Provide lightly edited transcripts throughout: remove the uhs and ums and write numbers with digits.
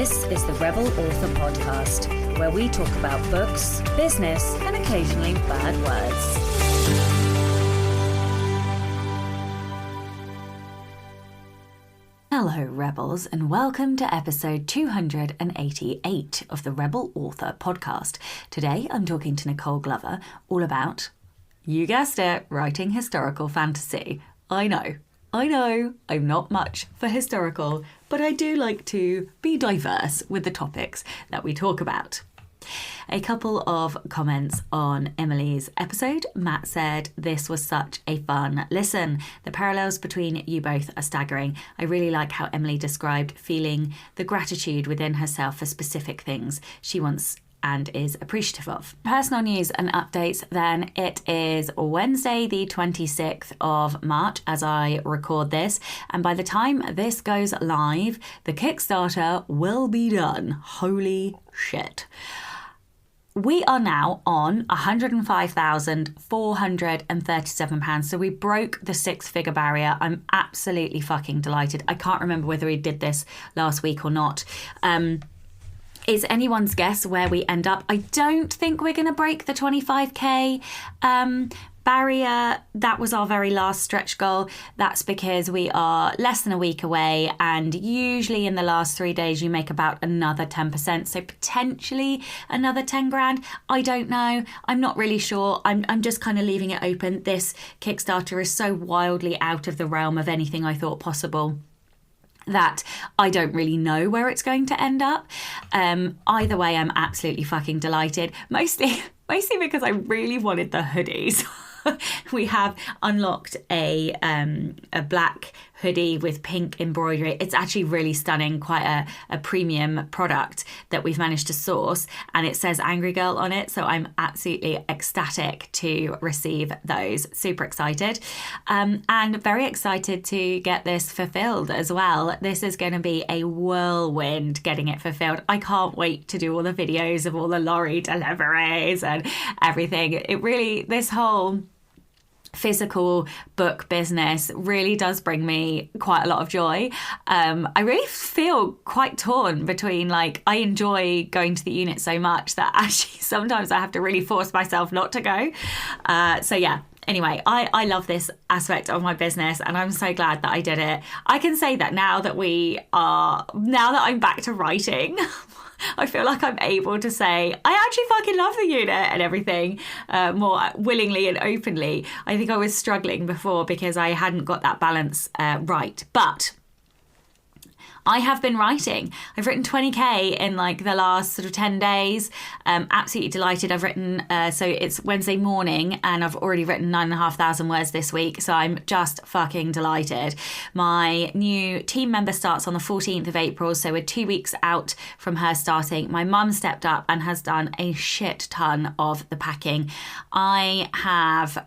This is the Rebel Author Podcast, where we talk about books, business, and occasionally bad words. Hello, Rebels, and welcome to episode 288 of the Rebel Author Podcast. Today, I'm talking to Nicole Glover all about, you guessed it, writing historical fantasy. I know, I'm not much for historical, but I do like to be diverse with the topics that we talk about. A couple of comments on Emily's episode. Matt said, this was such a fun listen. The parallels between you both are staggering. I really like how Emily described feeling the gratitude within herself for specific things she wants and is appreciative of. Personal news and updates then. It is Wednesday the 26th of March as I record this, and by the time this goes live, the Kickstarter will be done. Holy shit. We are now on £105,437, so we broke the six-figure barrier. I'm absolutely fucking delighted. I can't remember whether we did this last week or not. It's anyone's guess where we end up. I don't think we're going to break the 25k barrier. That was our very last stretch goal. That's because we are less than a week away, and usually in the last 3 days you make about another 10%, so potentially another 10 grand. I don't know. I'm not really sure. I'm just kind of leaving it open. This Kickstarter is so wildly out of the realm of anything I thought possible that I don't really know where it's going to end up. Either way, I'm absolutely fucking delighted. Mostly because I really wanted the hoodies. We have unlocked a black hoodie with pink embroidery. It's actually really stunning, quite a premium product that we've managed to source, and it says Angry Girl on it, so I'm absolutely ecstatic to receive those. Super excited, and very excited to get this fulfilled as well. This is going to be a whirlwind getting it fulfilled. I can't wait to do all the videos of all the lorry deliveries and everything. It really, this whole physical book business really does bring me quite a lot of joy. I really feel quite torn between, like, I enjoy going to the unit so much that actually sometimes I have to really force myself not to go. So yeah, anyway, I love this aspect of my business, and I'm so glad that I did it. I can say that now that I'm back to writing, I feel like I'm able to say, I actually fucking love the unit and everything more willingly and openly. I think I was struggling before because I hadn't got that balance right. But I have been writing. I've written 20k in like the last sort of 10 days. Absolutely delighted. I've written, so it's Wednesday morning and I've already written 9,500 words this week. So I'm just fucking delighted. My new team member starts on the 14th of April. So we're 2 weeks out from her starting. My mum stepped up and has done a shit ton of the packing. I have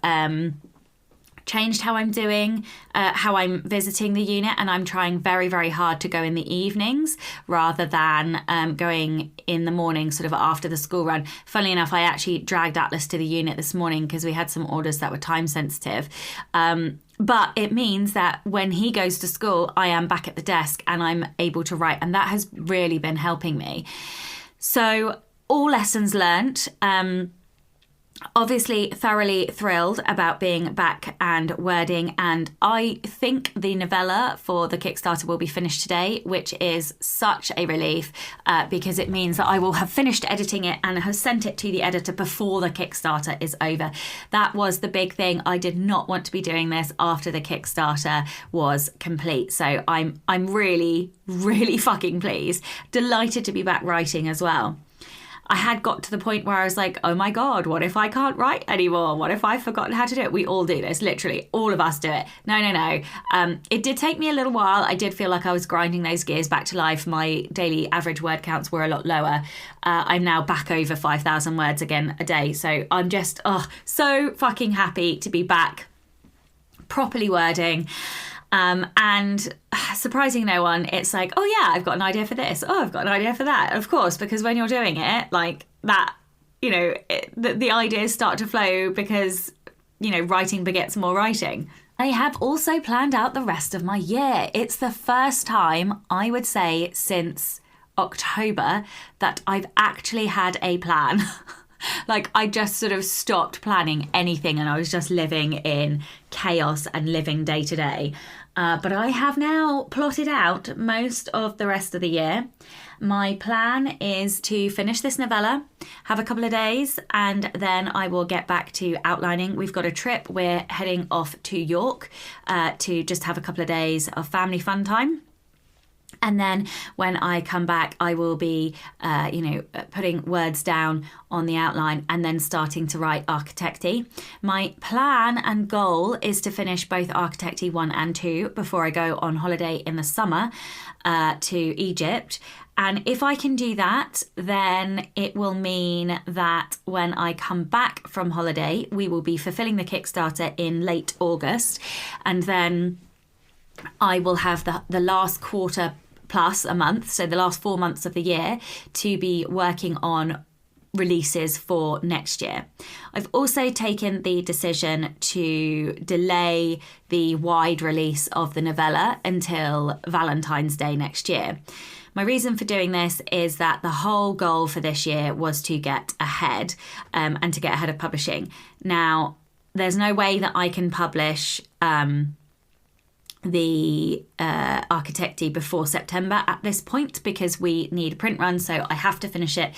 changed how I'm doing, how I'm visiting the unit, and I'm trying very, very hard to go in the evenings rather than going in the morning, sort of after the school run. Funnily enough, I actually dragged Atlas to the unit this morning because we had some orders that were time sensitive. But it means that when he goes to school, I am back at the desk and I'm able to write, and that has really been helping me. So all lessons learnt. Obviously thoroughly thrilled about being back and wording, and I think the novella for the Kickstarter will be finished today, which is such a relief because it means that I will have finished editing it and have sent it to the editor before the Kickstarter is over. That was the big thing. I did not want to be doing this after the Kickstarter was complete, so I'm really, really fucking pleased. Delighted to be back writing as well. I had got to the point where I was like, oh my God, what if I can't write anymore? What if I've forgotten how to do it? We all do this, literally. All of us do it. No. It did take me a little while. I did feel like I was grinding those gears back to life. My daily average word counts were a lot lower. I'm now back over 5,000 words again a day. So I'm just so fucking happy to be back properly wording. And surprising no one, it's like, oh yeah, I've got an idea for this. Oh, I've got an idea for that. Of course, because when you're doing it like that, you know, the ideas start to flow because, you know, writing begets more writing. I have also planned out the rest of my year. It's the first time, I would say, since October that I've actually had a plan. Like, I just sort of stopped planning anything and I was just living in chaos and living day to day. But I have now plotted out most of the rest of the year. My plan is to finish this novella, have a couple of days, and then I will get back to outlining. We've got a trip. We're heading off to York to just have a couple of days of family fun time. And then when I come back, I will be, putting words down on the outline and then starting to write Architecty. My plan and goal is to finish both Architecty 1 and 2 before I go on holiday in the summer to Egypt. And if I can do that, then it will mean that when I come back from holiday, we will be fulfilling the Kickstarter in late August. And then I will have the last quarter plus a month, so the last 4 months of the year, to be working on releases for next year. I've also taken the decision to delay the wide release of the novella until Valentine's Day next year. My reason for doing this is that the whole goal for this year was to get ahead and to get ahead of publishing. Now, there's no way that I can publish the Architecty before September at this point because we need a print run, so I have to finish it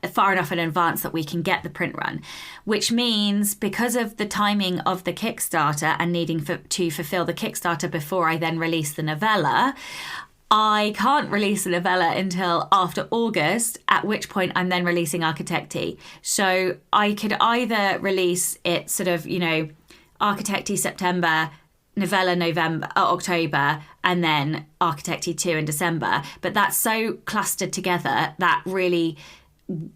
far enough in advance that we can get the print run, which means because of the timing of the Kickstarter and needing to fulfill the Kickstarter before I then release the novella, I can't release the novella until after August, at which point I'm then releasing Architecty. So I could either release it sort of, Architecty September, novella October, and then Architecty 2 in December. But that's so clustered together that really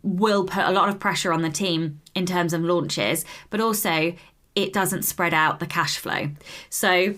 will put a lot of pressure on the team in terms of launches, but also it doesn't spread out the cash flow. So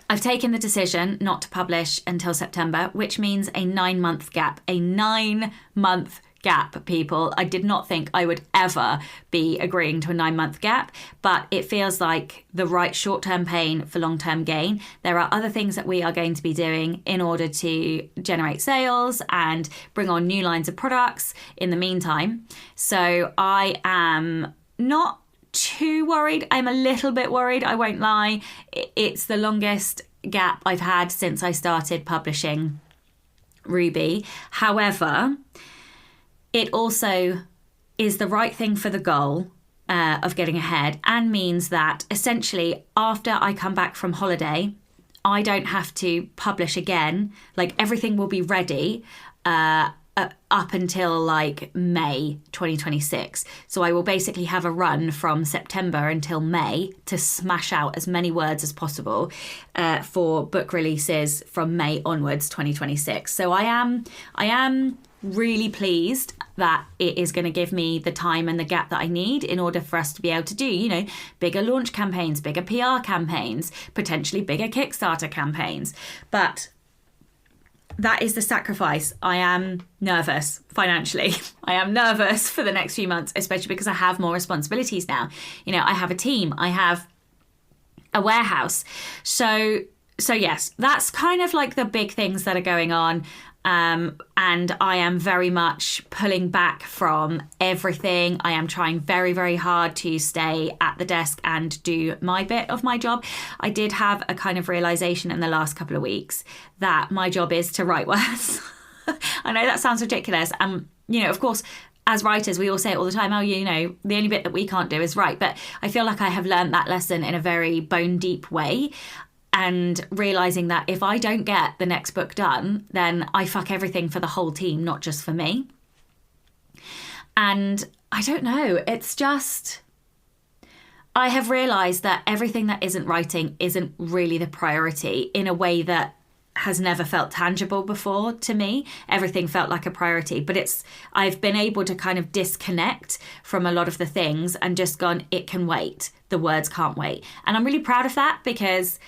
I've taken the decision not to publish until September, which means a 9-month gap. A 9-month gap, people. I did not think I would ever be agreeing to a 9-month gap, but it feels like the right short-term pain for long-term gain. There are other things that we are going to be doing in order to generate sales and bring on new lines of products in the meantime. So I am not too worried. I'm a little bit worried, I won't lie. It's the longest gap I've had since I started publishing Ruby. However, it also is the right thing for the goal of getting ahead, and means that essentially after I come back from holiday, I don't have to publish again. Like, everything will be ready up until like May 2026. So I will basically have a run from September until May to smash out as many words as possible for book releases from May onwards 2026. So I am really pleased that it is going to give me the time and the gap that I need in order for us to be able to do, bigger launch campaigns, bigger PR campaigns, potentially bigger Kickstarter campaigns. But that is the sacrifice. I am nervous financially. I am nervous for the next few months, especially because I have more responsibilities now. I have a team, I have a warehouse. So yes, that's kind of like the big things that are going on. And I am very much pulling back from everything. I am trying very, very hard to stay at the desk and do my bit of my job. I did have a kind of realization in the last couple of weeks that my job is to write words. I know that sounds ridiculous. Of course, as writers, we all say it all the time, the only bit that we can't do is write. But I feel like I have learned that lesson in a very bone deep way. And realising that if I don't get the next book done, then I fuck everything for the whole team, not just for me. And I don't know, it's just, I have realised that everything that isn't writing isn't really the priority in a way that has never felt tangible before to me. Everything felt like a priority, but I've been able to kind of disconnect from a lot of the things and just gone, it can wait. The words can't wait. And I'm really proud of that, because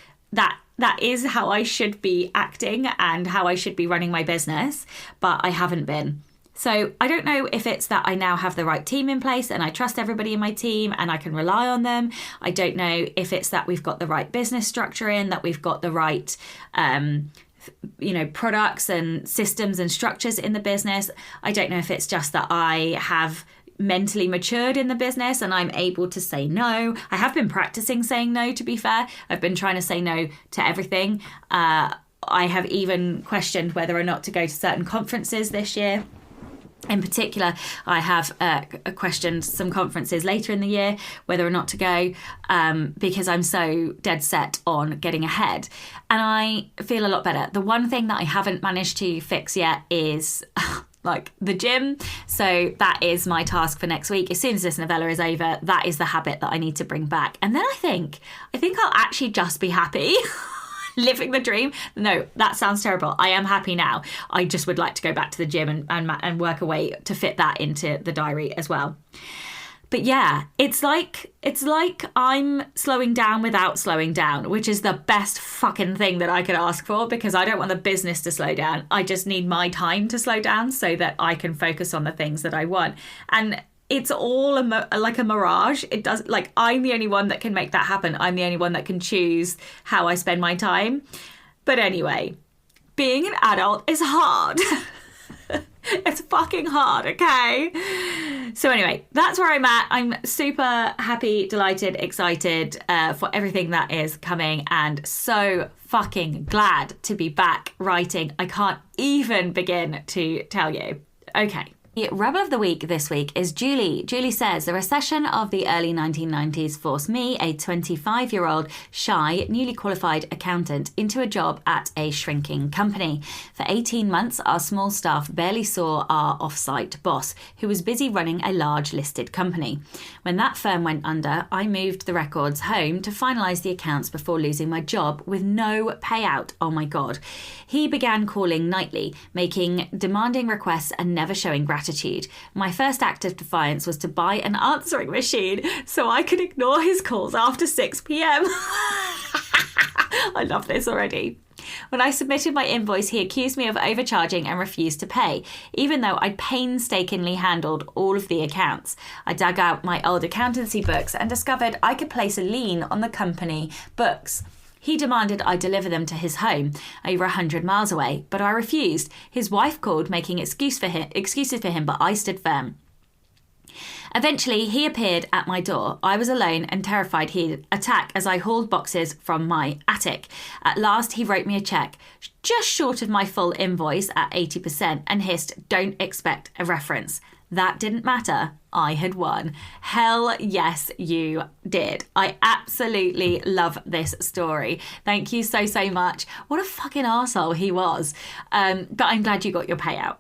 that is how I should be acting and how I should be running my business, but I haven't been. So I don't know if it's that I now have the right team in place and I trust everybody in my team and I can rely on them. I don't know if it's that we've got the right business structure in, that we've got the right products and systems and structures in the business. I don't know if it's just that I have mentally matured in the business and I'm able to say no. I have been practicing saying no, to be fair. I've been trying to say no to everything. I have even questioned whether or not to go to certain conferences this year. In particular, I have questioned some conferences later in the year, whether or not to go, because I'm so dead set on getting ahead. And I feel a lot better. The one thing that I haven't managed to fix yet is like the gym. So that is my task for next week. As soon as this novella is over, that is the habit that I need to bring back. And then I think I'll actually just be happy. Living the dream. No, that sounds terrible. I am happy now. I just would like to go back to the gym and work a way to fit that into the diary as well. But yeah, it's like I'm slowing down without slowing down, which is the best fucking thing that I could ask for, because I don't want the business to slow down. I just need my time to slow down so that I can focus on the things that I want. And it's all like a mirage. It does, like, I'm the only one that can make that happen. I'm the only one that can choose how I spend my time. But anyway, being an adult is hard. It's fucking hard, okay? So anyway, that's where I'm at. I'm super happy, delighted, excited for everything that is coming, and so fucking glad to be back writing. I can't even begin to tell you. Okay. The Rebel of the Week this week is Julie. Julie says, the recession of the early 1990s forced me, a 25-year-old, shy, newly qualified accountant, into a job at a shrinking company. For 18 months, our small staff barely saw our off-site boss, who was busy running a large listed company. When that firm went under, I moved the records home to finalise the accounts before losing my job with no payout. Oh my God. He began calling nightly, making demanding requests and never showing gratitude. My first act of defiance was to buy an answering machine so I could ignore his calls after 6 p.m. I love this already. When I submitted my invoice, he accused me of overcharging and refused to pay, even though I'd painstakingly handled all of the accounts. I dug out my old accountancy books and discovered I could place a lien on the company books. He demanded I deliver them to his home, over 100 miles away, but I refused. His wife called, making excuses for him, but I stood firm. Eventually, he appeared at my door. I was alone and terrified he'd attack as I hauled boxes from my attic. At last, he wrote me a cheque, just short of my full invoice at 80%, and hissed, "Don't expect a reference." That didn't matter. I had won. Hell yes, you did. I absolutely love this story. Thank you so, so much. What a fucking arsehole he was. But I'm glad you got your payout.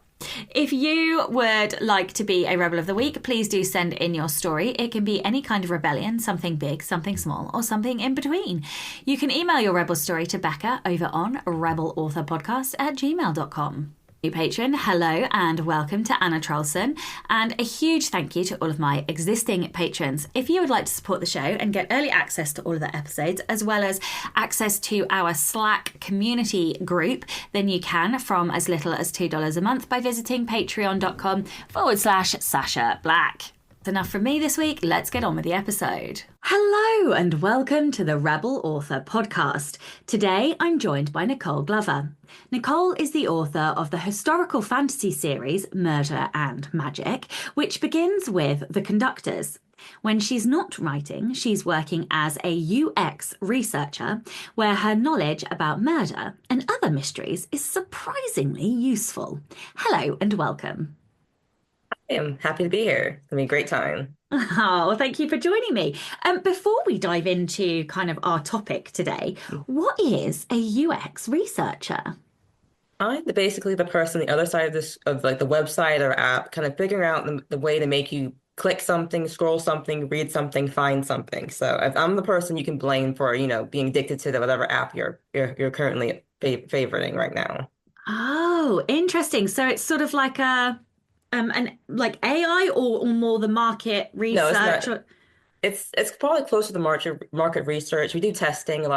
If you would like to be a Rebel of the Week, please do send in your story. It can be any kind of rebellion, something big, something small, or something in between. You can email your Rebel story to Becca over on rebelauthorpodcast@gmail.com. Patron, hello and welcome to Anna Trolson, and a huge thank you to all of my existing patrons. If you would like to support the show and get early access to all of the episodes, as well as access to our Slack community group, then you can from as little as $2 a month by visiting patreon.com/Sasha Black. Enough from me this week. Let's get on with the episode. Hello and welcome to the Rebel Author Podcast. Today I'm joined by Nicole Glover. Nicole is the author of the historical fantasy series Murder and Magic, which begins with The Conductors. When she's not writing, she's working as a UX researcher, where her knowledge about murder and other mysteries is surprisingly useful. Hello and welcome. I'm happy to be here. It's going to be a great time. Oh, thank you for joining me. Before we dive into kind of our topic today, what is a UX researcher? I'm basically the person on the other side of this, of like the website or app, kind of figuring out the way to make you click something, scroll something, read something, find something. So if I'm the person you can blame for, being addicted to whatever app you're currently favoriting right now. Oh, interesting. So it's sort of like like AI or more the market research? No, it's not. It's probably closer to market research. We do testing, we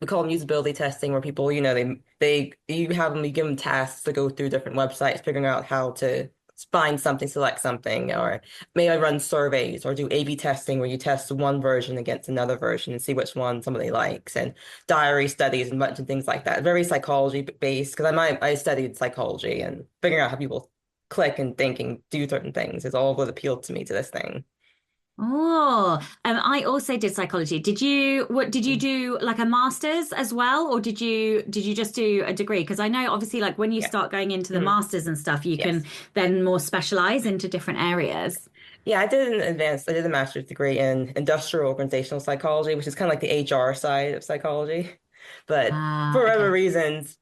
call them usability testing, where people, you give them tasks to go through different websites, figuring out how to find something, select something, or maybe I run surveys or do A/B testing where you test one version against another version and see which one somebody likes, and diary studies and a bunch of things like that. Very psychology based because I studied psychology and figuring out how people click and think and do certain things is all what appealed to me to this thing. Oh, I also did psychology. Did you do like a master's as well, or did you just do a degree? Because I know obviously like when you Yeah. start going into the Mhm. masters and stuff, you can Yes. then more specialize into different areas. Yeah, I did a master's degree in industrial organizational psychology, which is kind of like the HR side of psychology. But Ah, for whatever okay. reasons,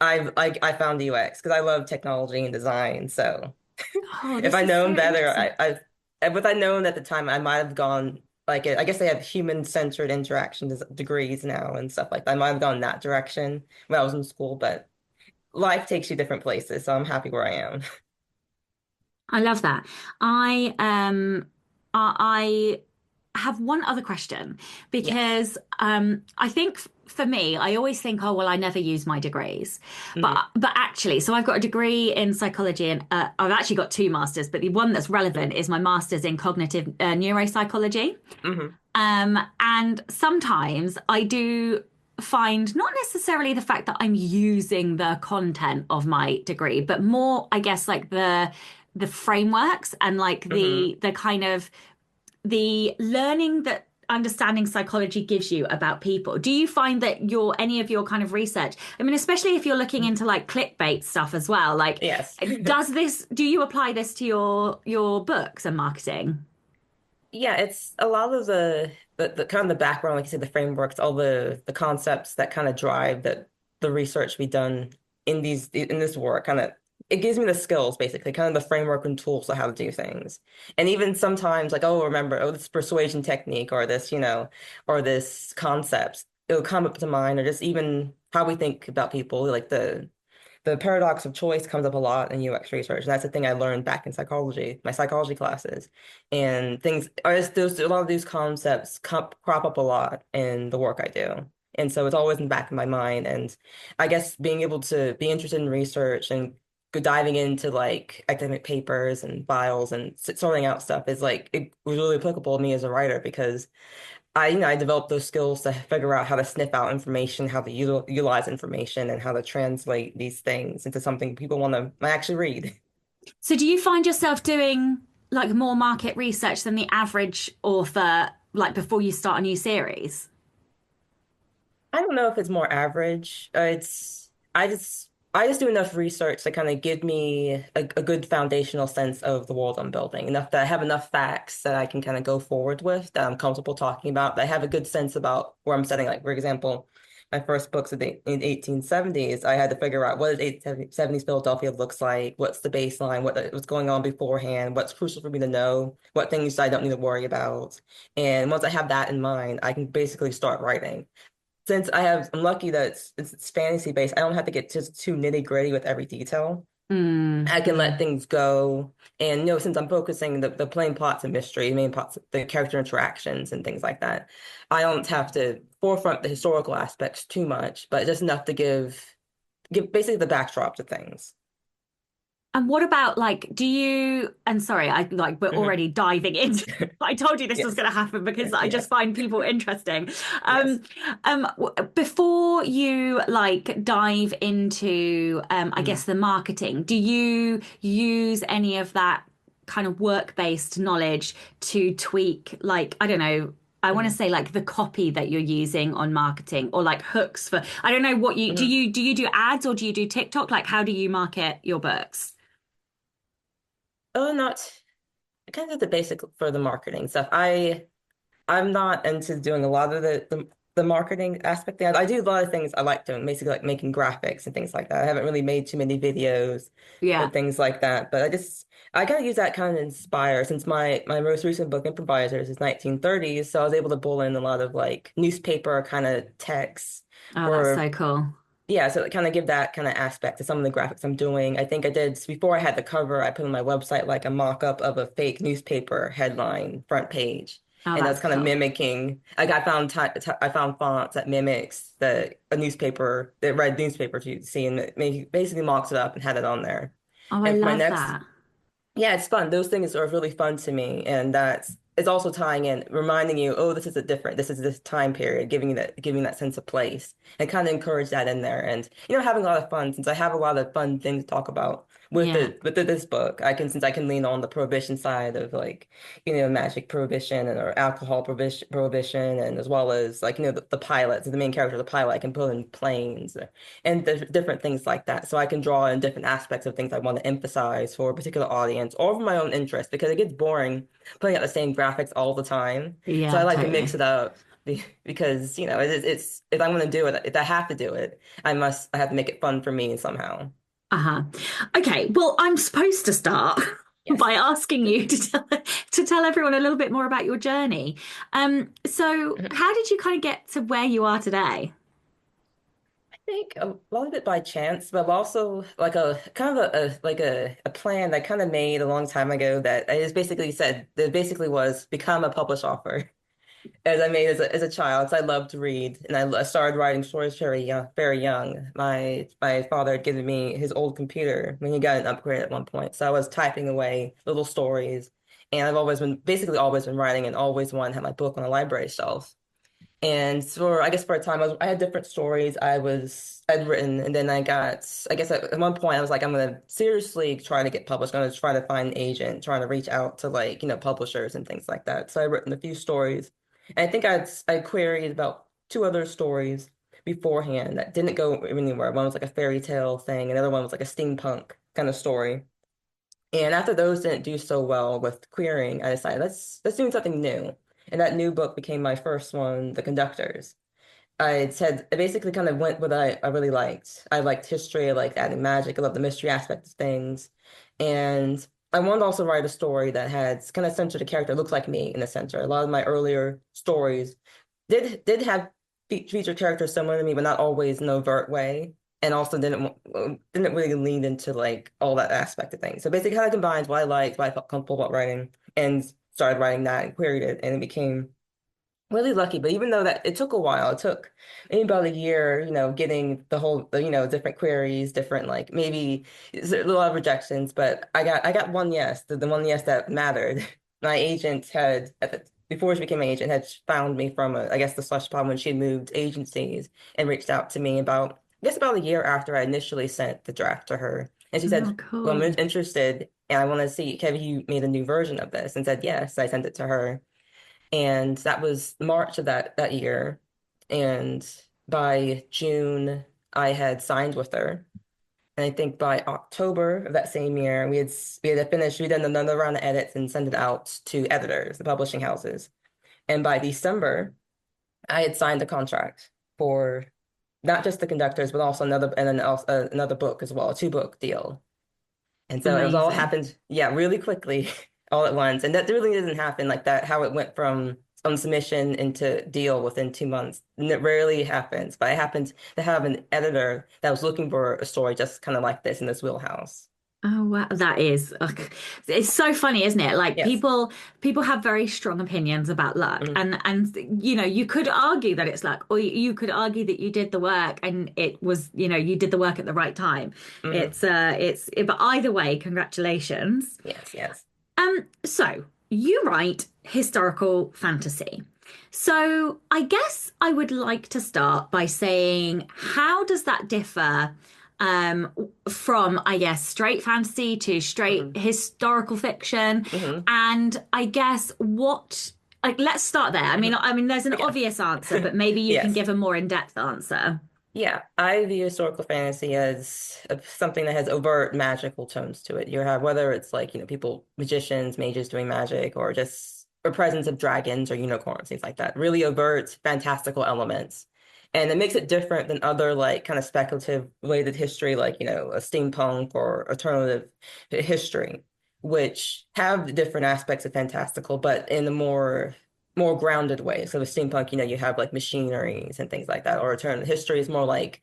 I found UX because I love technology and design. So Oh, if this I'd is so known better, interesting. if I'd known at the time, I might have gone like I guess they have human-centered interaction degrees now and stuff like that. I might have gone that direction when I was in school, but life takes you different places, so I'm happy where I am. I love that. I I have one other question Yes. because I think for me, I always think, oh well, I never use my degrees, Hmm. but actually, so I've got a degree in psychology and I've actually got two masters, but the one that's relevant is my master's in cognitive neuropsychology. Hmm. And sometimes I do find not necessarily the fact that I'm using the content of my degree, but more, I guess, like the frameworks and like Hmm. the kind of the learning that understanding psychology gives you about people. Do you find that your any of your kind of research, I mean, especially if you're looking into like clickbait stuff as well, like Yes. do you apply this to your books and marketing? Yeah, it's a lot of the kind of the background, like you said, the frameworks, all the concepts that kind of drive the research we done in this work. Kind of it gives me the skills basically, kind of the framework and tools of how to do things. And even sometimes like, oh, remember, oh, this persuasion technique or this, or this concept, it'll come up to mind, or just even how we think about people, like the paradox of choice comes up a lot in UX research, and that's the thing I learned back in psychology, my psychology classes. And things are just those a lot of these concepts crop up a lot in the work I do. And so it's always in the back of my mind. And I guess being able to be interested in research and go diving into like academic papers and files and sorting out stuff is like it was really applicable to me as a writer because I developed those skills to figure out how to sniff out information, how to utilize information, and how to translate these things into something people want to actually read. So do you find yourself doing like more market research than the average author, like before you start a new series? I don't know if it's more average. I just do enough research to kind of give me a good foundational sense of the world I'm building, enough that I have enough facts that I can kind of go forward with that I'm comfortable talking about. That I have a good sense about where I'm setting. Like for example, my first books in 1870s, I had to figure out what does 1870s Philadelphia looks like, what's the baseline, what's going on beforehand, what's crucial for me to know, what things I don't need to worry about. And once I have that in mind, I can basically start writing I'm lucky that it's fantasy based, I don't have to get just too nitty gritty with every detail. Mm, I can let mm. things go. And since I'm focusing the plain plots and mystery, the main plots, the character interactions and things like that, I don't have to forefront the historical aspects too much, but just enough to give basically the backdrop to things. And what about like, do you, and sorry, I like we're Hmm. already diving into, I told you this was Yes. going to happen because I just Yes. find people interesting. Yes. Um, Before you like dive into, I Mhm. guess the marketing, do you use any of that kind of work-based knowledge to tweak, like, I don't know, I want to Mhm. say like the copy that you're using on marketing or like hooks for, I don't know what Mhm. do you do ads or do you do TikTok? Like, how do you market your books? Oh, not kind of the basic for the marketing stuff. I'm not into doing a lot of the marketing aspect there. I do a lot of things I like doing, basically like making graphics and things like that. I haven't really made too many videos or Yeah. things like that, but I gotta use that kind of inspire since my most recent book, Improvisers, is 1930s, so I was able to pull in a lot of like newspaper kind of text Oh, that's or so cool. yeah, so kind of give that kind of aspect to some of the graphics I'm doing. I think I did before I had the cover, I put on my website like a mock-up of a fake newspaper headline front page. Oh, And that's that's kind of cool. mimicking. Like I found fonts that mimics the red newspaper you see, and it basically mocks it up and had it on there. Oh, I And for my love next that. Yeah, it's fun. Those things are really fun to me, and that's it's also tying in, reminding you, oh, this is this time period, giving that sense of place, and kind of encourage that in there, and having a lot of fun since I have a lot of fun things to talk about with Yeah. this book. I can lean on the prohibition side of like magic prohibition and or alcohol prohibition, and as well as like the pilot, the main character, the pilot. I can put in planes and different things like that. So I can draw in different aspects of things I want to emphasize for a particular audience or for my own interest because it gets boring putting out the same graphics all the time. So I Yeah, like to mix totally. it up because, it's if I'm going to do it, if I have to do it, I have to make it fun for me somehow. Uh-huh. Okay, well, I'm supposed to start Yes. by asking you to tell everyone a little bit more about your journey. So how did you kind of get to where you are today? I think a lot of it by chance, but also like a kind of a plan that I kind of made a long time ago that I just basically said that basically was become a published author. As I made as a child. 'Cause I loved to read, and I started writing stories very young, very young. My father had given me his old computer when he got an upgrade at one point, so I was typing away little stories, and I've always been writing, and always wanted to have my book on the library shelf. And I guess for a time, I had different stories I'd written, and then I guess at one point I was like, I'm gonna seriously try to get published. I'm gonna try to find an agent, trying to reach out to like, publishers and things like that. So I written a few stories, and I think I queried about two other stories beforehand that didn't go anywhere. One was like a fairy tale thing, another one was like a steampunk kind of story. And after those didn't do so well with querying, I decided let's do something new. And that new book became my first one, The Conductors. I basically kind of went with what I really liked. I liked history, I liked adding magic, I love the mystery aspect of things. And I wanted to also write a story that had kind of centered a character that looked like me in the center. A lot of my earlier stories did have feature characters similar to me, but not always in an overt way. And also didn't really lean into like all that aspect of things. So basically kind of combines what I liked, what I felt comfortable about writing, and started writing that and queried it, and it became really lucky. But even though that it took a while, it took maybe about a year, getting different queries, different like maybe a lot of rejections, but I got one yes, the one yes that mattered. My agent had before she became my agent had found me from I guess the slush pond when she moved agencies and reached out to me about a year after I initially sent the draft to her. And she Oh, said, well, I'm cool. interested and I want to see, have you made a new version of this? And said, yes. I sent it to her. And that was March of that year. And by June, I had signed with her. And I think by October of that same year, we'd done another round of edits and sent it out to editors, the publishing houses. And by December, I had signed a contract for not just the conductors, but also another book as well, a two-book deal. And so it was all Amazing. happened, yeah, really quickly, all at once. And that really doesn't happen like that, how it went from submission into deal within 2 months. And it rarely happens, but I happened to have an editor that was looking for a story just kind of like this in this wheelhouse. Oh wow, that is ugh. It's so funny, isn't it? Like Yes. people have very strong opinions about luck, Hmm. and you could argue that it's luck, or you could argue that you did the work and it was you did the work at the right time. Hmm. But either way, congratulations. Yes, yes. So you write historical fantasy. So I guess I would like to start by saying, how does that differ um, from, I guess, straight fantasy to straight Hmm. historical fiction? Hmm. And I guess what, like, let's start there. Hmm. I mean, there's an Yeah. obvious answer, but maybe you can Yes. give a more in-depth answer. Yeah, I view historical fantasy as something that has overt magical tones to it. You have whether it's like, people, magicians, mages doing magic, or just a presence of dragons or unicorns, things like that. Really overt, fantastical elements. And it makes it different than other like kind of speculative related history, like, a steampunk or alternative history, which have different aspects of fantastical, but in a more grounded way. So with steampunk, you have like machineries and things like that, or alternative history is more like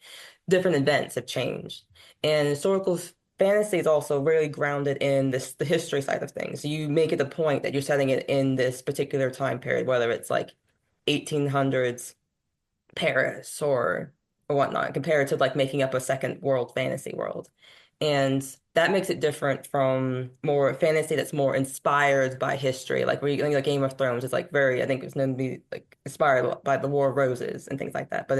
different events have changed. And historical fantasy is also really grounded in the history side of things. You make it the point that you're setting it in this particular time period, whether it's like 1800s Paris or whatnot, compared to like making up a second world fantasy world. And that makes it different from more fantasy that's more inspired by history. Like where you like Game of Thrones is like very, I think it's known to be like inspired by the War of Roses and things like that. But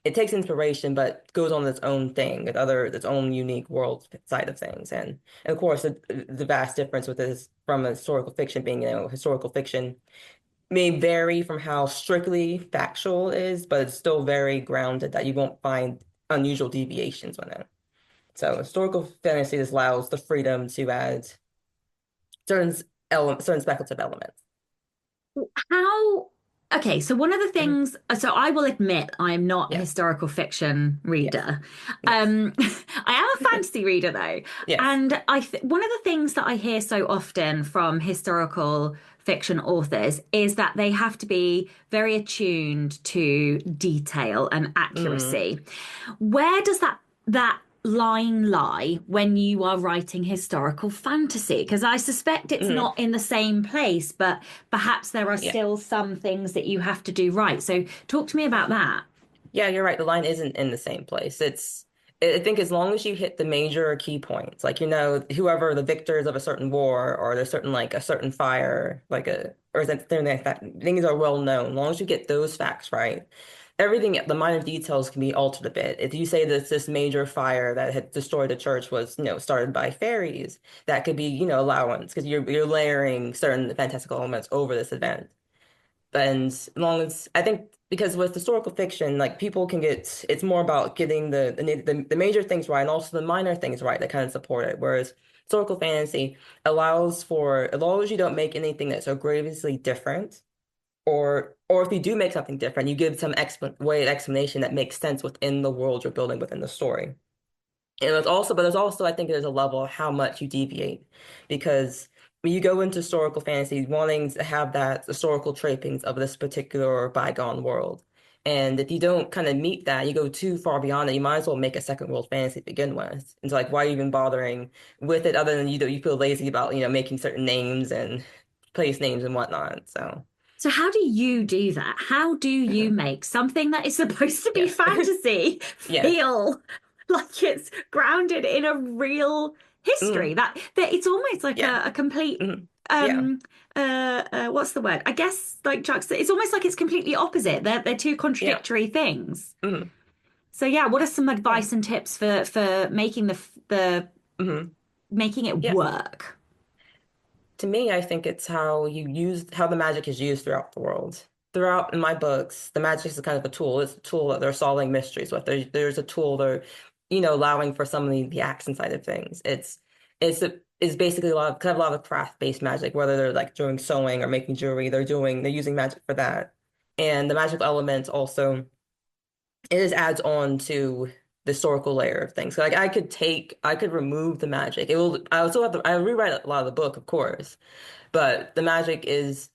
it takes inspiration, but goes on its own thing, with its own unique world side of things. And of course, the vast difference with this from a historical fiction being, historical fiction may vary from how strictly factual it is, but it's still very grounded that you won't find unusual deviations with it. So historical fantasy just allows the freedom to add certain certain speculative elements. How? Okay, so one of the Mhm. things, so I will admit I'm not a Yes, historical fiction yes, reader. yes, I am a fantasy reader though, yes. and one of the things that I hear so often from historical fiction authors is that they have to be very attuned to detail and Mm, accuracy. Where does that line lie when you are writing historical fantasy? Because I suspect it's mm, not in the same place, but perhaps there are yeah. still some things that you have to do right. So talk to me about that. Yeah, you're right. The line isn't in the same place. I think as long as you hit the major key points, like, whoever the victors of a certain war or there's certain, like a certain fire, or is that something like that, things are well known. As long as you get those facts right, everything, the minor details can be altered a bit. If you say that this major fire that had destroyed the church was, started by fairies, that could be, allowance because you're layering certain fantastical elements over this event. And as long as I think because with historical fiction, like people can it's more about getting the major things right and also the minor things right that kind of support it. Whereas historical fantasy as long as you don't make anything that's so grievously different, or if you do make something different, you give some explanation that makes sense within the world you're building within the story. And but there's also, I think there's a level of how much you deviate because when you go into historical fantasy, wanting to have that historical trappings of this particular bygone world. And if you don't kind of meet that, you go too far beyond it, you might as well make a second world fantasy to begin with. And so like, why even bothering with it other than you feel lazy about, making certain names and place names and whatnot. So, So how do you do that? How do you mhm. make something that is supposed to be Yes. fantasy Yes. feel like it's grounded in a real history? Mhm. That it's almost like Yeah. a complete Mhm. Yeah. um what's the word? I guess like juxta it's almost like it's completely opposite. They're two Yeah. contradictory things. Mhm. So yeah, what are some Yeah. advice and tips for making the Mhm. making it Yeah. work? To me, I think it's how the magic is used throughout the world. Throughout in my books, the magic is kind of a tool. It's a tool that they're solving mysteries with. There's a tool they're, allowing for some of the action side of things. It's basically a lot of craft-based magic, whether they're like doing sewing or making jewelry, they're using magic for that. And the magical element also it just adds on to the historical layer of things. Like I could remove the magic. I rewrite a lot of the book, of course, but the magic is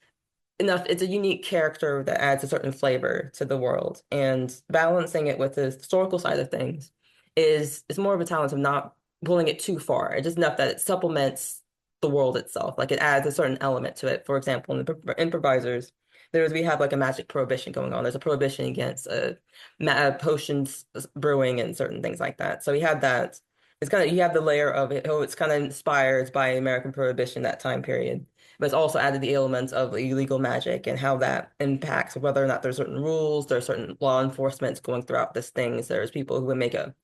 enough. It's a unique character that adds a certain flavor to the world, and balancing it with the historical side of things is more of a talent of not pulling it too far. It's just enough that it supplements the world itself. Like it adds a certain element to it. For example, in the improvisers, we have like a magic prohibition going on. There's a prohibition against potions brewing and certain things like that. So we had that. It's kind of you have the layer of it. Oh, it's kind of inspired by American Prohibition that time period, but it's also added the elements of illegal magic and how that impacts whether or not there's certain rules, there's certain law enforcement going throughout this things. There's people who make their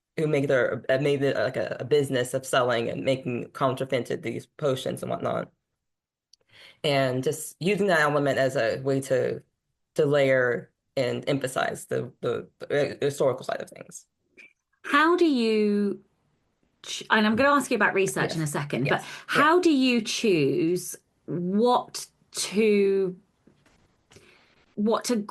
made it like a business of selling and making counterfeited these potions and whatnot, and just using that element as a way to layer and emphasize the historical side of things. How do you and I'm going to ask you about research in a Yes, second, but yes, yeah, how do you choose what to what to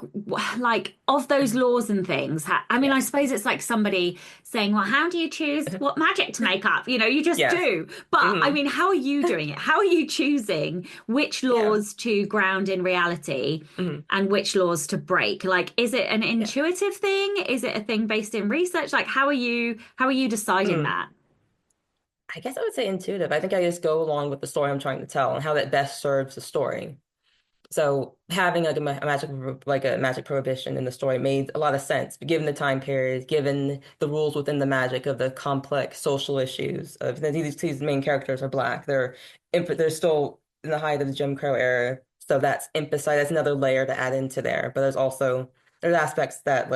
like of those laws and things? I mean, yeah, I suppose it's like somebody saying, well, how do you choose what magic to make up? You just yes, do. But I hmm mean, how are you doing it? How are you choosing which yeah, laws to ground in reality hmm and which laws to break? Like, is it an yeah. intuitive thing? Is it a thing based in research? Like, how are you deciding hmm that? I guess I would say intuitive. I think I just go along with the story I'm trying to tell and how that best serves the story. So having like a magic prohibition in the story made a lot of sense, given the time period, given the rules within the magic of the complex social issues of these main characters are Black. They're still in the height of the Jim Crow era, so that's emphasized. That's another layer to add into there. But there's aspects that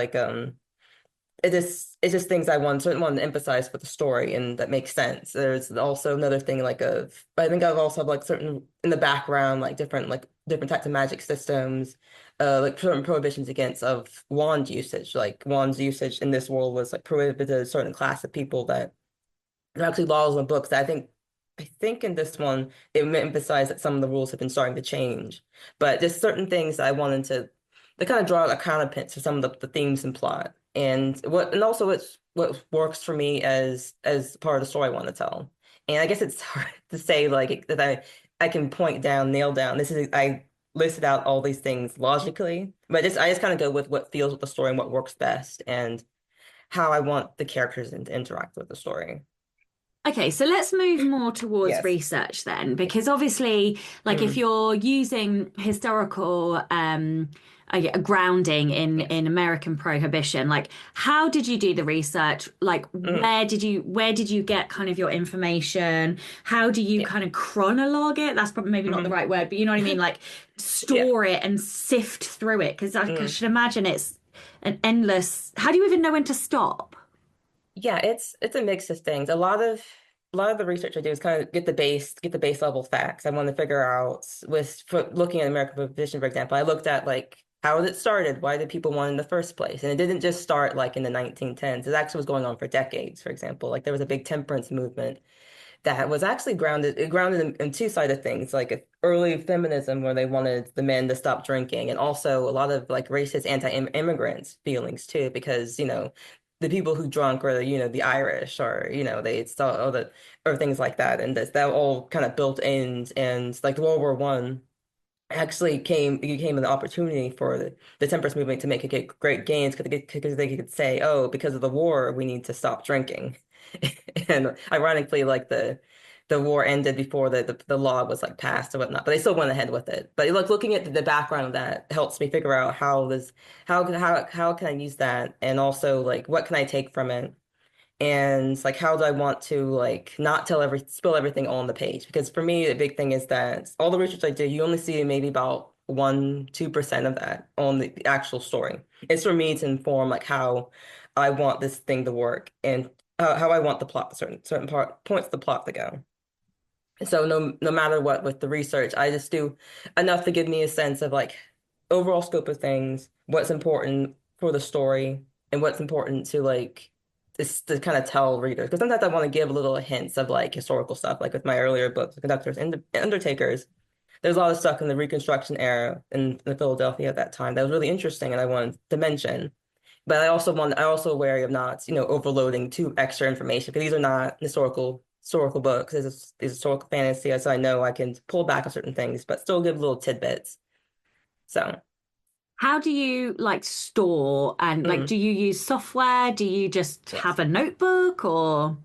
it's just things I want to emphasize for the story and that makes sense. There's also another thing I think I've also have like certain in the background different types of magic systems, like certain prohibitions against of wand usage. Like wands usage in this world was like prohibited to a certain class of people that there are actually laws in books that I think in this one it emphasized that some of the rules have been starting to change. But there's certain things that I wanted to kind of draw a counterpoint to some of the themes and plot. And also what works for me as part of the story I want to tell. And I guess it's hard to say like that I can nail down. I listed out all these things logically, but I just kind of go with what feels with the story and what works best and how I want the characters to interact with the story. Okay, so let's move more towards Yes. research then, because obviously, like if Mm, you're using historical grounding yes. in American prohibition, like how did you do the research? Like Mm, where did you get kind of your information? How do you yeah. kind of chronologue it? That's probably maybe not the Hmm. right word, but you know what I mean? Like Yeah. store it and sift through it, because I Mm. should imagine it's an endless. How do you even know when to stop? Yeah, it's a mix of things. A lot of the research I do is kind of get the base level facts. I want to figure out for looking at American Prohibition, for example, I looked at like how did it started? Why did people want it in the first place? And it didn't just start like in the 1910s. It actually was going on for decades, for example. Like there was a big temperance movement that was actually grounded in two-sided things, like early feminism where they wanted the men to stop drinking, and also a lot of like racist anti-immigrants feelings too, because the people who drunk were the Irish or they saw all the or things like that, and that all kind of built in, and like World War I actually became an opportunity for the temperance movement to make it get great gains because they could say, oh, because of the war, we need to stop drinking. And ironically, like the war ended before the law was like passed or whatnot, but they still went ahead with it. But looking at the background of that helps me figure out how can I use that, and also like what can I take from it, and like how do I want to like not spill everything all on the page? Because for me, the big thing is that all the research I do, you only see maybe about 1-2% of that on the actual story. It's for me to inform like how I want this thing to work and how I want the plot, certain points of the plot to go. So no matter what with the research, I just do enough to give me a sense of like overall scope of things, what's important for the story, and what's important to like to kind of tell readers. Because sometimes I want to give little hints of like historical stuff, like with my earlier books, The Conductors and Undertakers. There's a lot of stuff in the Reconstruction era in Philadelphia at that time that was really interesting, and I wanted to mention. But I also wary of not, overloading too extra information because these are not historical books. This is historical fantasy, so I know I can pull back on certain things, but still give little tidbits. So, How do you like store and like mm, do you use software? Do you just yes. have a notebook or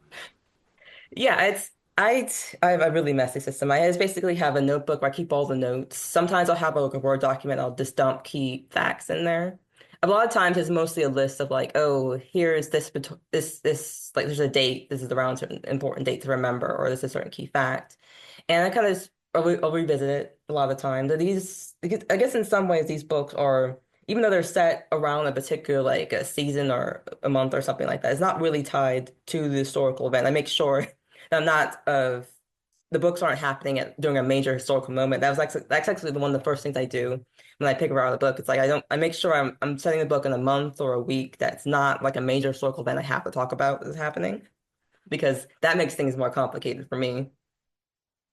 Yeah, I have a really messy system. I just basically have a notebook where I keep all the notes. Sometimes I'll have like a Word document. I'll just dump key facts in there. A lot of times it's mostly a list of like, oh, here's this like there's a date. This is around a certain important date to remember, or this is a certain key fact. And I kind of I'll revisit it a lot of the time. I guess in some ways these books are, even though they're set around a particular like a season or a month or something like that, it's not really tied to the historical event. I make sure I'm not the books aren't happening during a major historical moment. That's actually one of the first things I do when I pick around a book. It's like I make sure I'm setting the book in a month or a week that's not like a major historical event I have to talk about is happening, because that makes things more complicated for me.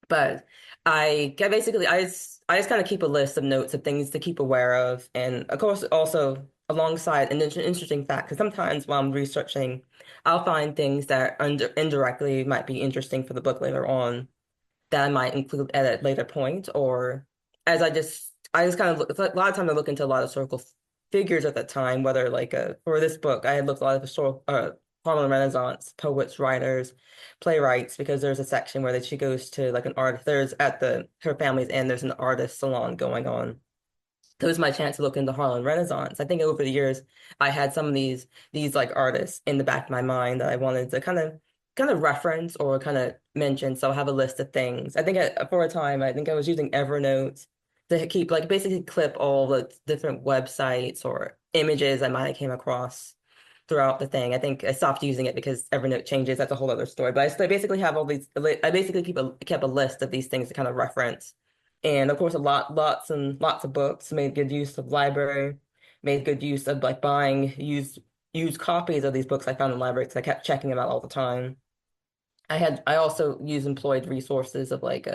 But I just kind of keep a list of notes of things to keep aware of, and of course also alongside an interesting fact. Because sometimes while I'm researching, I'll find things that indirectly might be interesting for the book later on that I might include at a later point, or as I just kind of look. It's like, a lot of times I look into a lot of historical figures at the time. Whether like for this book, I had looked a lot of historical. Harlem Renaissance poets, writers, playwrights, because there's a section where that she goes to like an art. There's at the her family's end. There's an artist salon going on. It was my chance to look into Harlem Renaissance. I think over the years, I had some of these like artists in the back of my mind that I wanted to kind of reference or kind of mention. So I have a list of things. I think for a time, I think I was using Evernote to keep like basically clip all the different websites or images I might have came across throughout the thing. I think I stopped using it because Evernote changes. That's a whole other story. But I still basically have all these. I basically kept a list of these things to kind of reference, and of course, lots and lots of books. Made good use of library. Made good use of like buying used copies of these books I found in the library because I kept checking them out all the time. I also use employed resources of like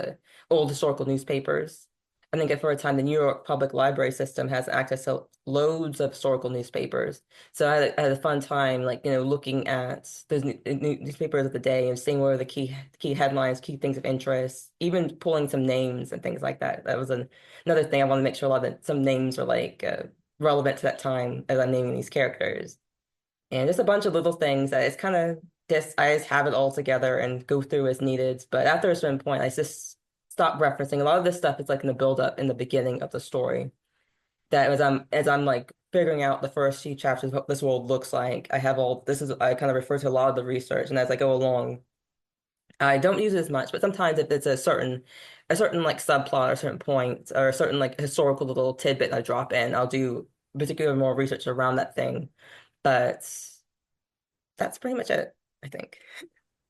old historical newspapers. I think for a time the New York Public Library system has access to loads of historical newspapers. So I had a fun time like looking at those newspapers of the day and seeing what are the key headlines, key things of interest, even pulling some names and things like that. That was another thing I want to make sure some names are like relevant to that time as I'm naming these characters. And just a bunch of little things that it's kind of just I just have it all together and go through as needed. But after a certain point, I just stop referencing. A lot of this stuff is like in the build up in the beginning of the story. That as I'm like figuring out the first few chapters of what this world looks like, I have all this is I kind of refer to a lot of the research, and as I go along, I don't use it as much, but sometimes if it's a certain like subplot or a certain point or a certain like historical little tidbit I drop in, I'll do particular more research around that thing. But that's pretty much it, I think.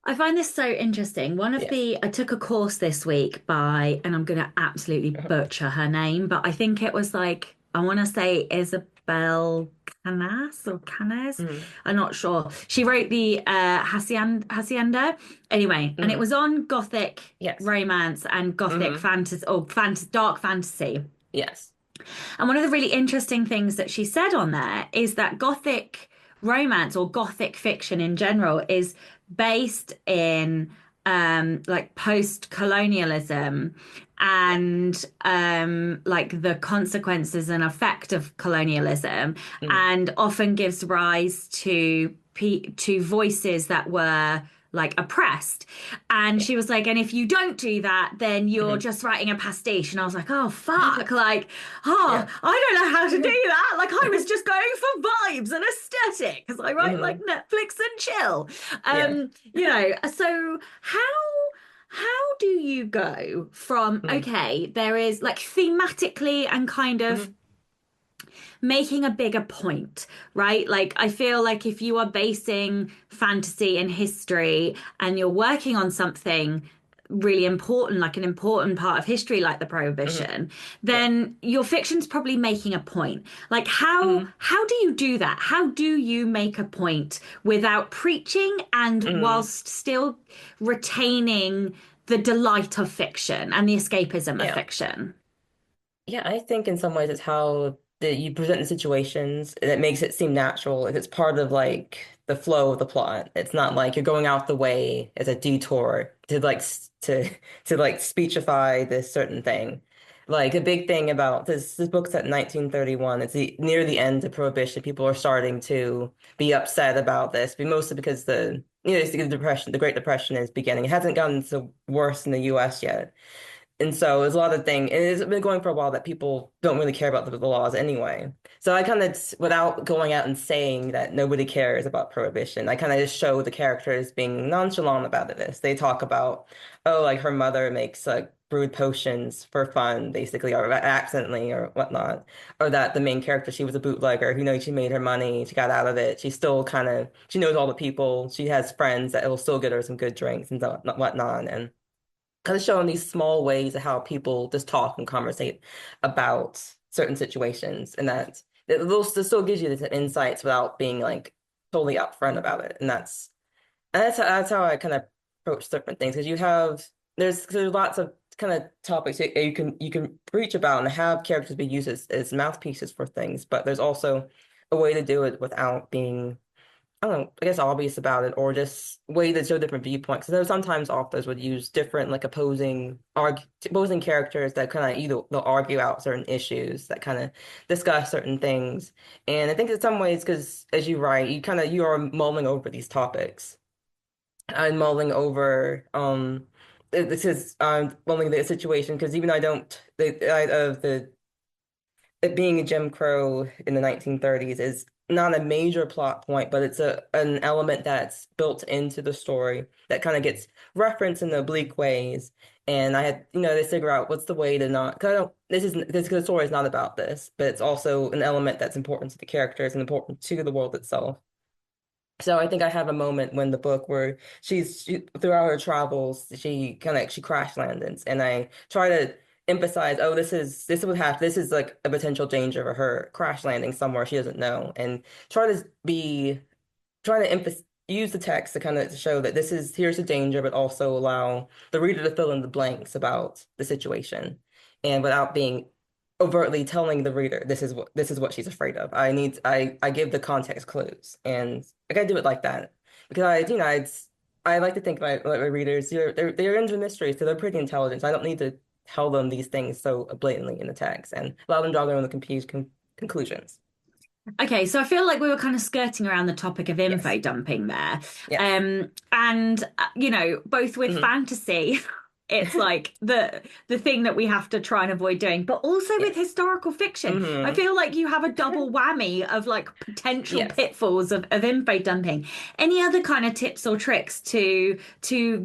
I find this so interesting. Yes. I took a course this week by, and I'm going to absolutely butcher her name, but I think it was like, I want to say Isabel Canas or Canes. Mm-hmm. I'm not sure. She wrote the Hacienda. Anyway, and it Hmm. was on Gothic Yes. romance and Gothic Hmm. fantasy or dark fantasy. Yes. And one of the really interesting things that she said on there is that Gothic romance or Gothic fiction in general is based in like post-colonialism Yeah. and like the consequences and effect of colonialism, Hmm. and often gives rise to to voices that were like oppressed. And Yeah. she was like, and if you don't do that, then you're Hmm. just writing a pastiche. And I was like, oh fuck, like, oh, Yeah. I don't know how to do that. Like I was just going for vibes and aesthetic because I write like Hmm. Netflix and chill. Yeah. So how do you go from, Hmm. okay, there is like thematically and kind of Hmm. making a bigger point, right? Like, I feel like if you are basing fantasy in history and you're working on something really important, like an important part of history, like the Hmm. Prohibition, Yeah. then your fiction's probably making a point. Like, Hmm. how do you do that? How do you make a point without preaching and Hmm. whilst still retaining the delight of fiction and the escapism of Yeah. fiction? Yeah, I think in some ways it's how you present the situations that makes it seem natural. If it's part of like the flow of the plot, it's not like you're going out the way as a detour to to like speechify this certain thing. Like a big thing about this book's at 1931. It's near the end of Prohibition. People are starting to be upset about this, but mostly because the Great Depression is beginning. It hasn't gotten so worse in the US yet. And so there's a lot of things, and it's been going for a while that people don't really care about the laws anyway. So I kind of, without going out and saying that nobody cares about prohibition, I kind of just show the characters being nonchalant about this. They talk about, oh, like her mother makes like brewed potions for fun, basically, or accidentally or whatnot. Or that the main character, she was a bootlegger who knows she made her money, she got out of it. She's still she knows all the people. She has friends that will still get her some good drinks and whatnot. And kind of showing these small ways of how people just talk and conversate about certain situations, and that it still gives you the insights without being like totally upfront about it. And that's how I kind of approach different things because there's lots of kind of topics you can preach about and have characters be used as mouthpieces for things, but there's also a way to do it without being I don't know, I guess obvious about it, or just way to show different viewpoints. So sometimes authors would use different like opposing characters that kind of either they'll argue out certain issues that kind of discuss certain things. And I think in some ways, because as you write, you are mulling over these topics. I'm mulling over this is mulling the situation because even though I don't the it being Jim Crow in the 1930s is not a major plot point, but it's a an element that's built into the story that kind of gets referenced in oblique ways. And I had, to figure out what's the way to not, cause I don't, this the story is not about this, but it's also an element that's important to the characters and important to the world itself. So I think I have a moment when the book where throughout her travels, she crash lands, and I try to emphasize, oh, this is like a potential danger for her crash landing somewhere she doesn't know, and try to use the text to kind of show that here's the danger, but also allow the reader to fill in the blanks about the situation, and without being overtly telling the reader this is what she's afraid of. I give the context clues, and I gotta do it like that because I like to think my readers they're into mystery, so they're pretty intelligent. So I don't need to tell them these things so blatantly in the text and allow them to draw their own conclusions. Okay, so I feel like we were kind of skirting around the topic of Yes. info dumping there. Yes. And both with Hmm. fantasy, it's like the thing that we have to try and avoid doing, but also with Yes. historical fiction. I Hmm. feel like you have a double whammy of like potential Yes. pitfalls of info dumping. Any other kind of tips or tricks to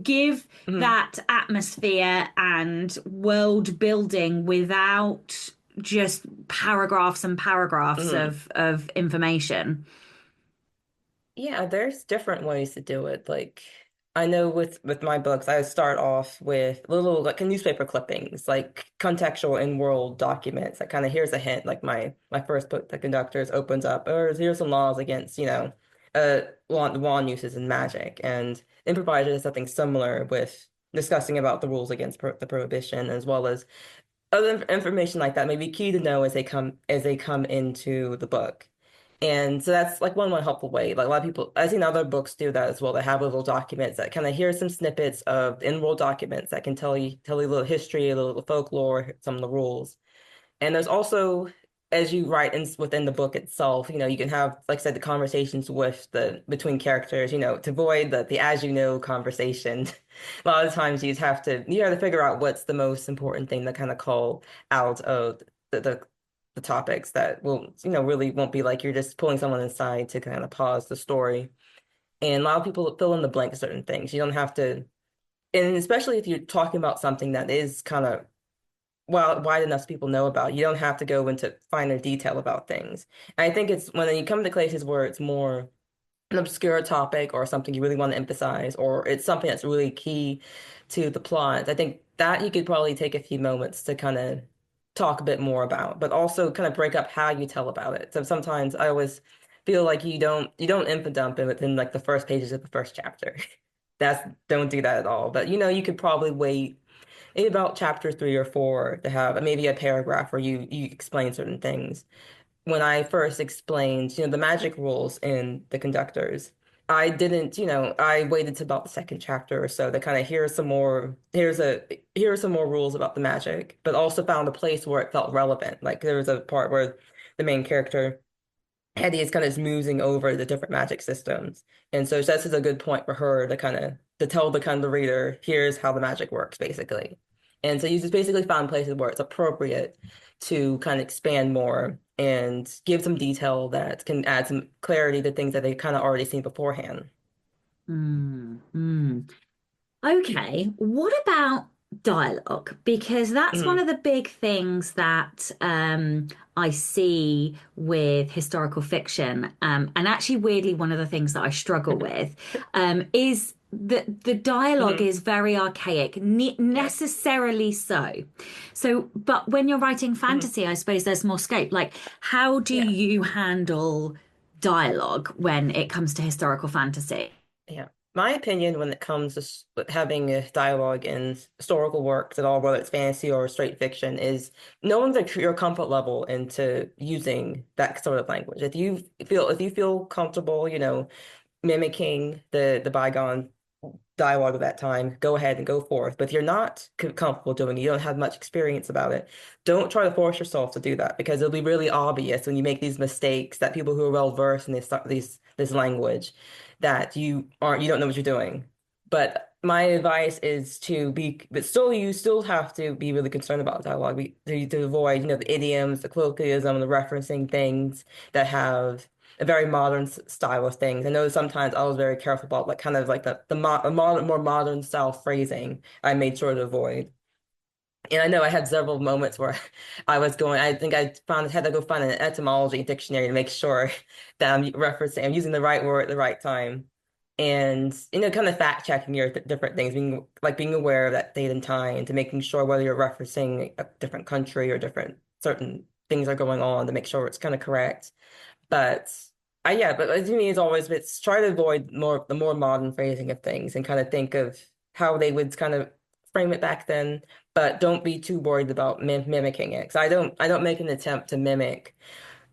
give Hmm. that atmosphere and world building without just paragraphs and paragraphs Hmm. of information. Yeah, there's different ways to do it. Like I know with my books, I start off with little like newspaper clippings, like contextual in-world documents. That kind of here's a hint. Like my first book, The Conductors, opens up, or here's some laws against, wand uses in magic, and Improviser is something similar with discussing about the rules against the prohibition, as well as other information like that may be key to know as they come into the book. And so that's like one helpful way. Like a lot of people, I've seen other books do that as well. They have little documents that kind of here's some snippets of in-world documents that can tell you a little history, a little folklore, some of the rules. And there's also, as you write within the book itself, you can have, like I said, the conversations between characters, to avoid the as you know conversation. A lot of times you have to figure out what's the most important thing to kind of call out of the topics that will, really won't be like you're just pulling someone aside to kind of pause the story. And a lot of people fill in the blank certain things. You don't have to, and especially if you're talking about something that is kind of wide enough so people know about. You don't have to go into finer detail about things. And I think it's when you come to places where it's more an obscure topic or something you really want to emphasize, or it's something that's really key to the plot. I think that you could probably take a few moments to kind of talk a bit more about, but also kind of break up how you tell about it. So sometimes I always feel like you don't info dump it within like the first pages of the first chapter. Don't do that at all. But you could probably wait maybe about chapter 3 or 4 to have maybe a paragraph where you explain certain things. When I first explained, the magic rules in the conductors, I didn't, I waited to about the second chapter or so to kind of here are some more rules about the magic, but also found a place where it felt relevant. Like there was a part where the main character Hetty is kind of smoozing over the different magic systems. And so this is a good point for her to kind of to tell the kind of the reader, here's how the magic works, basically. And so you just basically found places where it's appropriate to kind of expand more and give some detail that can add some clarity to things that they've kind of already seen beforehand. Mm. Okay, what about dialogue? Because that's one Hmm. of the big things that I see with historical fiction. And actually, weirdly, one of the things that I struggle with is that the dialogue Hmm. is very archaic, Yes. necessarily so. So, but when you're writing Hmm. fantasy, I suppose there's more scope. Like, how do Yeah. you handle dialogue when it comes to historical fantasy? Yeah. My opinion when it comes to having a dialogue in historical works at all, whether it's fantasy or straight fiction, is knowing your comfort level into using that sort of language. If you feel comfortable, mimicking the bygone dialogue of that time, go ahead and go forth. But if you're not comfortable doing it, you don't have much experience about it, don't try to force yourself to do that because it'll be really obvious when you make these mistakes that people who are well versed in this language that you don't know what you're doing. But my advice is but still, you still have to be really concerned about dialogue to avoid, the idioms, the colloquialism, the referencing things that have a very modern style of things. I know sometimes I was very careful about like kind of like the more modern style phrasing I made sure to avoid. And I know I had several moments where I think had to go find an etymology dictionary to make sure that I'm using the right word at the right time. And, kind of fact checking your different things, being aware of that date and time to making sure whether you're referencing a different country or different certain things are going on to make sure it's kind of correct. But yeah, but to me, it's try to avoid the more modern phrasing of things and kind of think of how they would kind of frame it back then, but don't be too worried about mimicking it. Because I don't make an attempt to mimic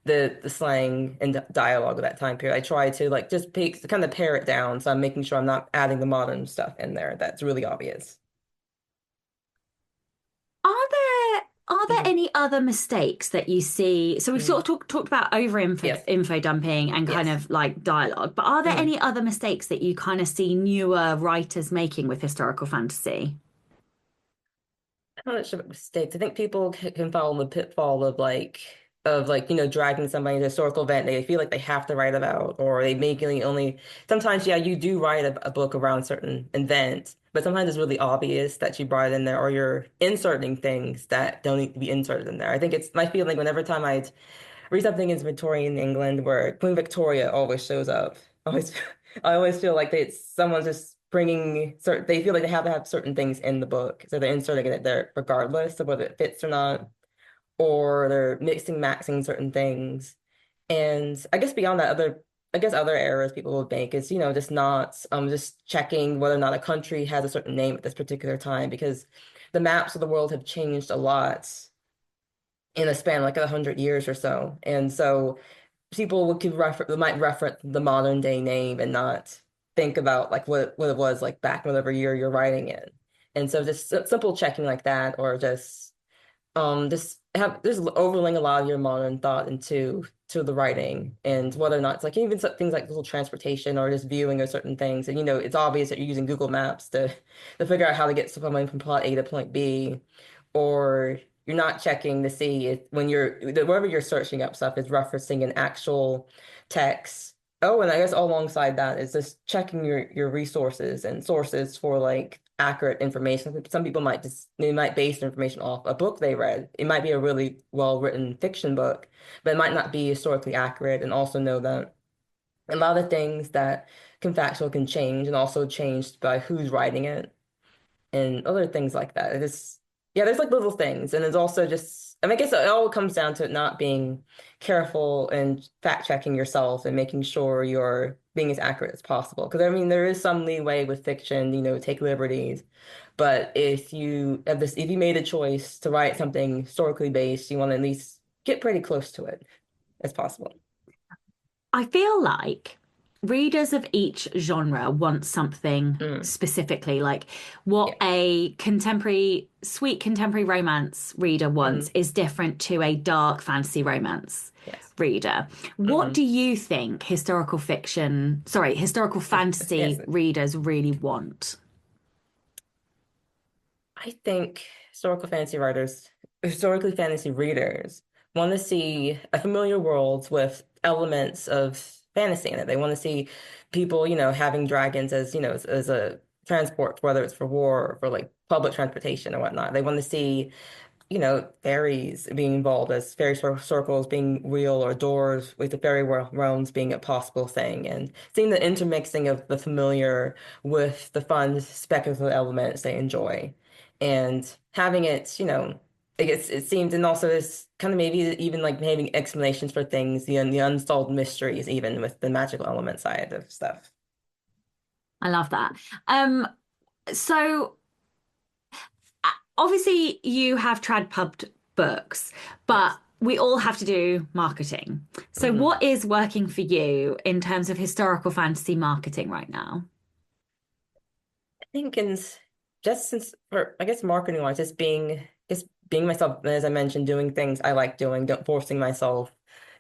the slang and dialogue of that time period. I try to like just kind of pare it down, so I'm making sure I'm not adding the modern stuff in there that's really obvious. Are there Hmm. any other mistakes that you see? So we've Hmm. sort of talked about over Yes. info dumping and kind Yes. of like dialogue, but are there Hmm. any other mistakes that you kind of see newer writers making with historical fantasy? I'm not sure about mistakes. I think people can fall in the pitfall of dragging somebody into a historical event they feel like they have to write about, or they make only sometimes, yeah, you do write a book around a certain event, but sometimes it's really obvious that you brought it in there, or you're inserting things that don't need to be inserted in there. I think it's my feeling whenever time I read something in Victorian England where Queen Victoria always shows up. Always, I always feel like someone's just bringing certain. They feel like they have to have certain things in the book, so they're inserting it there regardless of whether it fits or not, or they're maxing certain things. And I guess beyond that, I guess other errors people would make is just not just checking whether or not a country has a certain name at this particular time because the maps of the world have changed a lot in a span like 100 years or so, and so might reference the modern day name and not think about like what it was like back whatever year you're writing in. And so just simple checking like that, or just overlaying a lot of your modern thought to the writing and whether or not it's like even things like little transportation or just viewing of certain things. And it's obvious that you're using Google Maps to figure out how to get someone from plot A to point B, or you're not checking to see if when wherever you're searching up stuff is referencing an actual text. Oh, and I guess alongside that is just checking your resources and sources for like accurate information. Some people they might base their information off a book they read. It might be a really well-written fiction book, but it might not be historically accurate. And also know that a lot of things that can change and also changed by who's writing it and other things like that. Yeah, there's like little things. And it's also just, I mean, I guess it all comes down to it not being careful and fact checking yourself and making sure you're being as accurate as possible. Because I mean, there is some leeway with fiction, take liberties. But if you made a choice to write something historically based, you want to at least get pretty close to it as possible. I feel like readers of each genre want something Mm, specifically, like what yeah. a sweet contemporary romance reader wants Hmm. is different to a dark fantasy romance Yes. reader. What Hmm. do you think historical Yes. fantasy readers really want? I think historically fantasy readers want to see a familiar world with elements of fantasy in it. They want to see people, having dragons as a transport, whether it's for war or for like public transportation or whatnot. They want to see fairies being involved as circles being real or doors with the realms being a possible thing, and seeing the intermixing of the familiar with the fun speculative elements they enjoy, and having it, it seems, and also this kind of maybe even like having explanations for things, the unsolved mysteries, even with the magical element side of stuff. I love that. Um, so obviously you have trad pubbed books, but Yes. we all have to do marketing. So Mhm. what is working for you in terms of historical fantasy marketing right now? I think just since for I guess marketing wise, just being myself, as I mentioned, doing things I like doing, don't forcing myself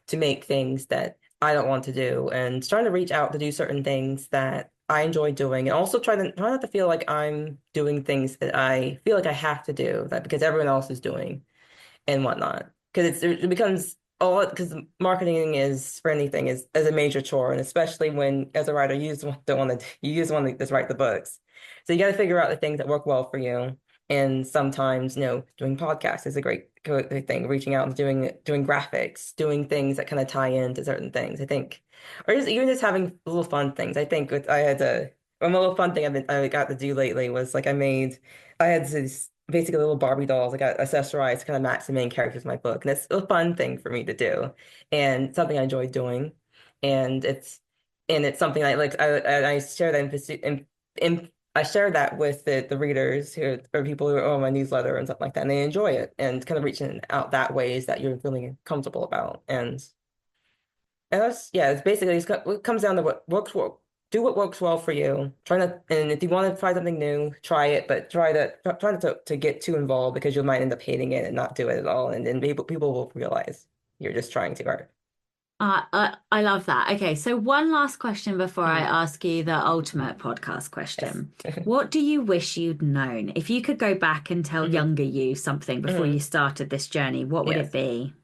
to make things that I don't want to do, and trying to reach out to do certain things that I enjoy doing, and also try not to feel like I'm doing things that I feel like I have to do that because everyone else is doing and whatnot. Because it becomes all because marketing is for anything is a major chore, and especially when as a writer don't want to you just want to just write the books. So you got to figure out the things that work well for you. And sometimes, doing podcasts is a great thing. Reaching out and doing graphics, doing things that kind of tie into certain things. I think, or just even just having little fun things. I think I had one little fun thing I got to do lately was like I had this basically little Barbie dolls. I got accessorized to kind of match the main characters in my book. And it's a fun thing for me to do and something I enjoy doing. And it's something I like. I share that I share that with the readers who or people who are on my newsletter and stuff like that. And they enjoy it and kind of reaching out that ways that you're feeling comfortable about. And that's, yeah, it comes down to what works well. Do what works well for you. Try not, and if you want to try something new, try it, but try not to get too involved because you might end up hating it and not do it at all. And then people will realize you're just trying too hard. I love that. Okay, so one last question before I Mhm. ask you the ultimate podcast Yes. question. What do you wish you'd known? If you could go back and tell hmm younger you something before you hmm started this journey, what would it Yes. be?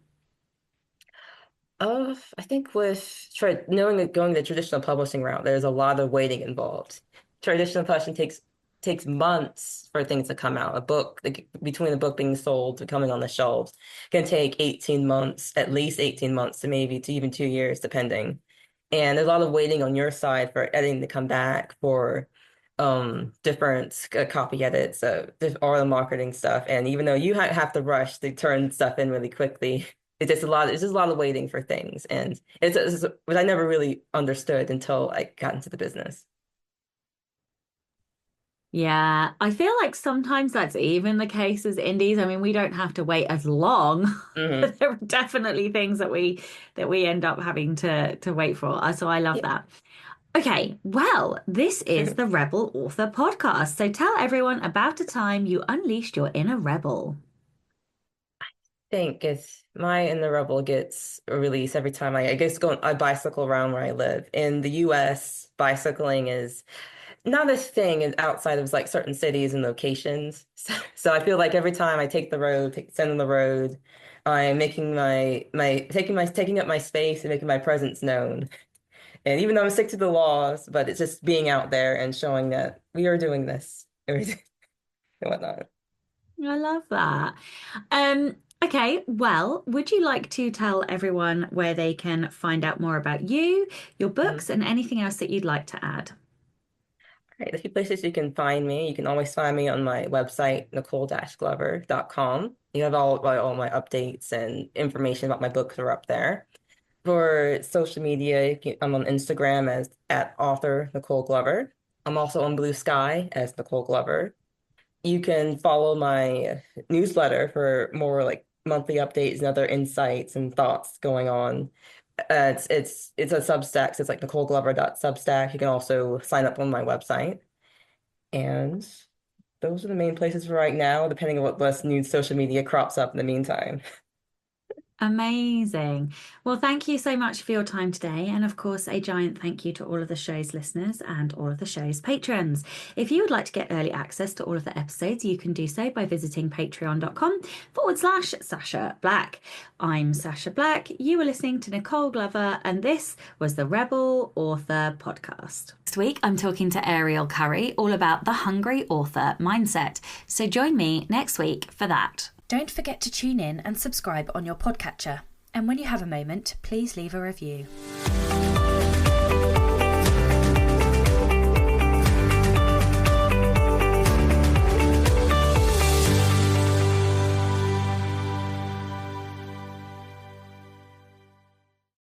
I think with knowing that going the traditional publishing route, there's a lot of waiting involved. Traditional publishing takes months for things to come out. A book, like, between the book being sold to coming on the shelves, can take 18 months, at least 18 months to maybe to even 2 years, depending. And there's a lot of waiting on your side for editing to come back, for different copy edits, all the marketing stuff. And even though you have to rush to turn stuff in really quickly, it's just a lot of waiting for things. And it's what I never really understood until I got into the business. Yeah, I feel like sometimes that's even the case as indies. I mean, we don't have to wait as long, hmm but there are definitely things that we end up having to wait for. So I love Yeah. that. Okay, well, this is the Rebel Author Podcast. So tell everyone about a time you unleashed your inner rebel. Think it's my and the Rebel gets a release every time I bicycle around where I live. In the US, bicycling is not a thing outside of like certain cities and locations. So I feel like every time I take the road, stand on the road, I'm making taking up my space and making my presence known. And even though I'm stick to the laws, but it's just being out there and showing that we are doing this and whatnot. I love that. Okay, well, would you like to tell everyone where they can find out more about you, your Mhm. books, and anything else that you'd like to add? Right, the few places you can find me. You can always find me on my website, nicole-glover.com. You have all my updates and information about my books are up there. For social media, I'm on Instagram as at author Nicole Glover. I'm also on Blue Sky as Nicole Glover. You can follow my newsletter for more like monthly updates and other insights and thoughts going on. It's a Substack, so it's like NicoleGlover.substack. You can also sign up on my website. And those are the main places for right now, depending on what less new social media crops up in the meantime. Amazing. Well, thank you so much for your time today. And of course, a giant thank you to all of the show's listeners and all of the show's patrons. If you would like to get early access to all of the episodes, you can do so by visiting patreon.com/Sasha Black. I'm Sasha Black. You were listening to Nicole Glover, and this was the Rebel Author Podcast. Next week, I'm talking to Ariel Curry all about the hungry author mindset. So join me next week for that. Don't forget to tune in and subscribe on your podcatcher. And when you have a moment, please leave a review.